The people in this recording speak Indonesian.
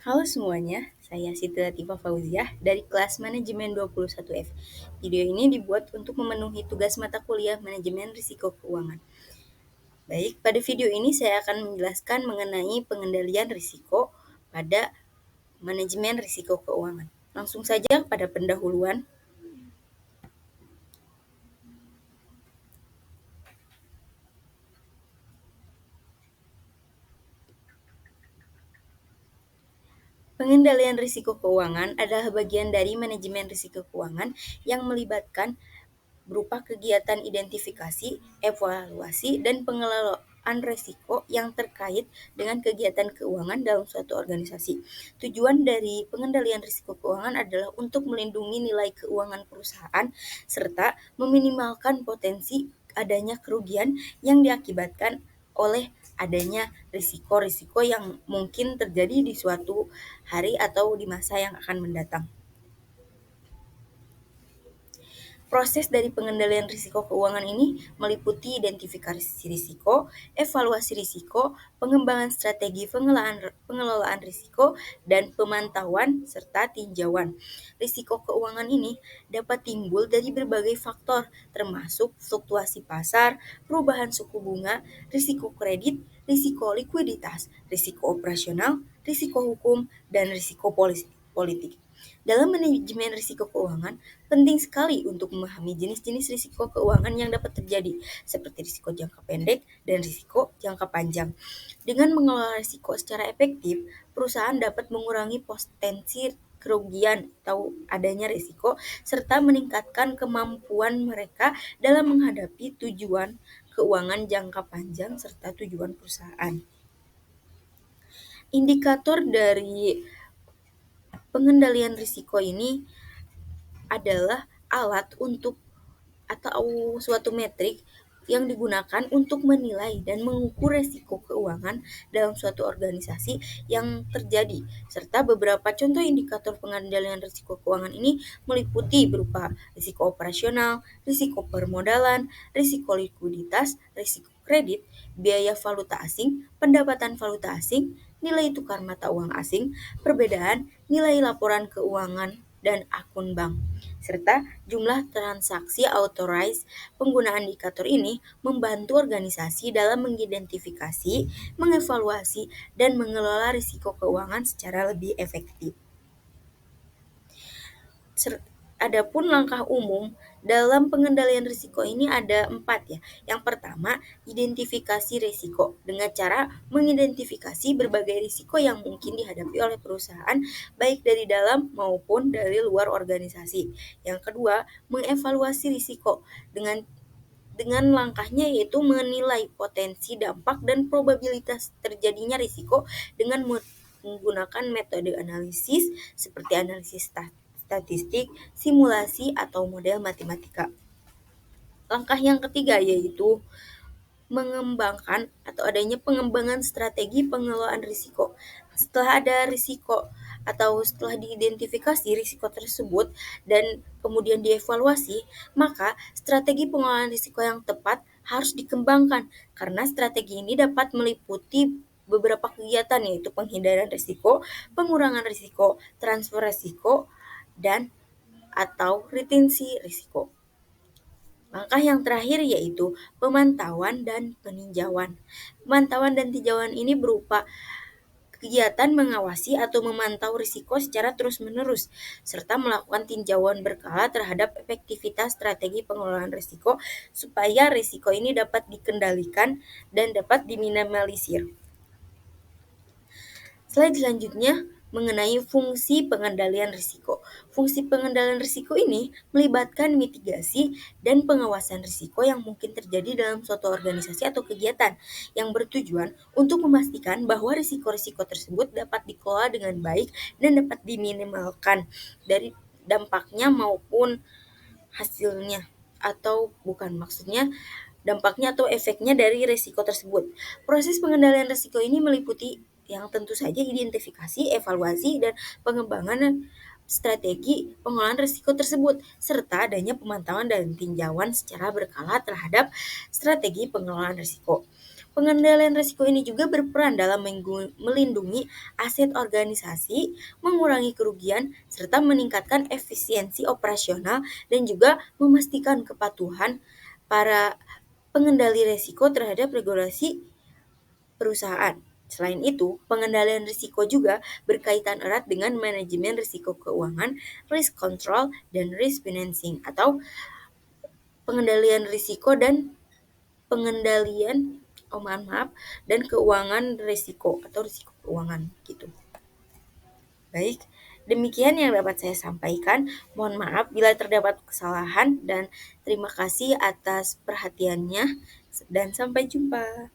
Halo semuanya, saya Siti Latifah Fauziah dari kelas Manajemen 21F. Video ini dibuat untuk memenuhi tugas mata kuliah Manajemen Risiko Keuangan. Baik, pada video ini saya akan menjelaskan mengenai pengendalian risiko pada Manajemen Risiko Keuangan. Langsung saja pada pendahuluan. Pengendalian risiko keuangan adalah bagian dari manajemen risiko keuangan yang melibatkan berupa kegiatan identifikasi, evaluasi, dan pengelolaan risiko yang terkait dengan kegiatan keuangan dalam suatu organisasi. Tujuan dari pengendalian risiko keuangan adalah untuk melindungi nilai keuangan perusahaan serta meminimalkan potensi adanya kerugian yang diakibatkan oleh adanya risiko-risiko yang mungkin terjadi di suatu hari atau di masa yang akan mendatang. Proses dari pengendalian risiko keuangan ini meliputi identifikasi risiko, evaluasi risiko, pengembangan strategi pengelolaan risiko, dan pemantauan serta tinjauan. Risiko keuangan ini dapat timbul dari berbagai faktor, termasuk fluktuasi pasar, perubahan suku bunga, risiko kredit, risiko likuiditas, risiko operasional, risiko hukum, dan risiko politik. Dalam manajemen risiko keuangan, penting sekali untuk memahami jenis-jenis risiko keuangan yang dapat terjadi, seperti risiko jangka pendek dan risiko jangka panjang. Dengan mengelola risiko secara efektif, perusahaan dapat mengurangi potensi kerugian atau adanya risiko, serta meningkatkan kemampuan mereka dalam menghadapi tujuan keuangan jangka panjang serta tujuan perusahaan. Indikator dari pengendalian risiko ini adalah alat untuk atau suatu metrik yang digunakan untuk menilai dan mengukur resiko keuangan dalam suatu organisasi yang terjadi, serta beberapa contoh indikator pengendalian risiko keuangan ini meliputi berupa risiko operasional, risiko permodalan, risiko likuiditas, risiko kredit, biaya valuta asing, pendapatan valuta asing, nilai tukar mata uang asing, perbedaan nilai laporan keuangan dan akun bank, serta jumlah transaksi authorized. Penggunaan indikator ini membantu organisasi dalam mengidentifikasi, mengevaluasi, dan mengelola risiko keuangan secara lebih efektif. Adapun langkah umum dalam pengendalian risiko ini ada 4 ya. Yang pertama, identifikasi risiko dengan cara mengidentifikasi berbagai risiko yang mungkin dihadapi oleh perusahaan baik dari dalam maupun dari luar organisasi. Yang kedua, mengevaluasi risiko dengan langkahnya yaitu menilai potensi dampak dan probabilitas terjadinya risiko dengan menggunakan metode analisis seperti analisis statistik, simulasi, atau model matematika. Langkah yang ketiga yaitu mengembangkan atau adanya pengembangan strategi pengelolaan risiko. Setelah ada risiko atau setelah diidentifikasi risiko tersebut dan kemudian dievaluasi, maka strategi pengelolaan risiko yang tepat harus dikembangkan karena strategi ini dapat meliputi beberapa kegiatan yaitu penghindaran risiko, pengurangan risiko, transfer risiko, dan atau retensi risiko. Langkah yang terakhir yaitu pemantauan dan peninjauan. Pemantauan dan tinjauan ini berupa kegiatan mengawasi atau memantau risiko secara terus-menerus, serta melakukan tinjauan berkala terhadap efektivitas strategi pengelolaan risiko supaya risiko ini dapat dikendalikan dan dapat diminimalisir. Slide selanjutnya mengenai fungsi pengendalian risiko. Fungsi pengendalian risiko ini melibatkan mitigasi dan pengawasan risiko yang mungkin terjadi dalam suatu organisasi atau kegiatan yang bertujuan untuk memastikan bahwa risiko-risiko tersebut dapat dikelola dengan baik dan dapat diminimalkan dari dampaknya maupun hasilnya atau bukan maksudnya dampaknya atau efeknya dari risiko tersebut. Proses pengendalian risiko ini meliputi yang tentu saja identifikasi, evaluasi, dan pengembangan strategi pengelolaan risiko tersebut, serta adanya pemantauan dan tinjauan secara berkala terhadap strategi pengelolaan risiko. Pengendalian risiko ini juga berperan dalam melindungi aset organisasi, mengurangi kerugian, serta meningkatkan efisiensi operasional dan juga memastikan kepatuhan para pengendali risiko terhadap regulasi perusahaan. Selain itu, pengendalian risiko juga berkaitan erat dengan manajemen risiko keuangan, risk control, dan risk financing atau pengendalian risiko dan pengendalian maaf dan keuangan risiko atau risiko keuangan gitu. Baik, demikian yang dapat saya sampaikan. Mohon maaf bila terdapat kesalahan dan terima kasih atas perhatiannya dan sampai jumpa.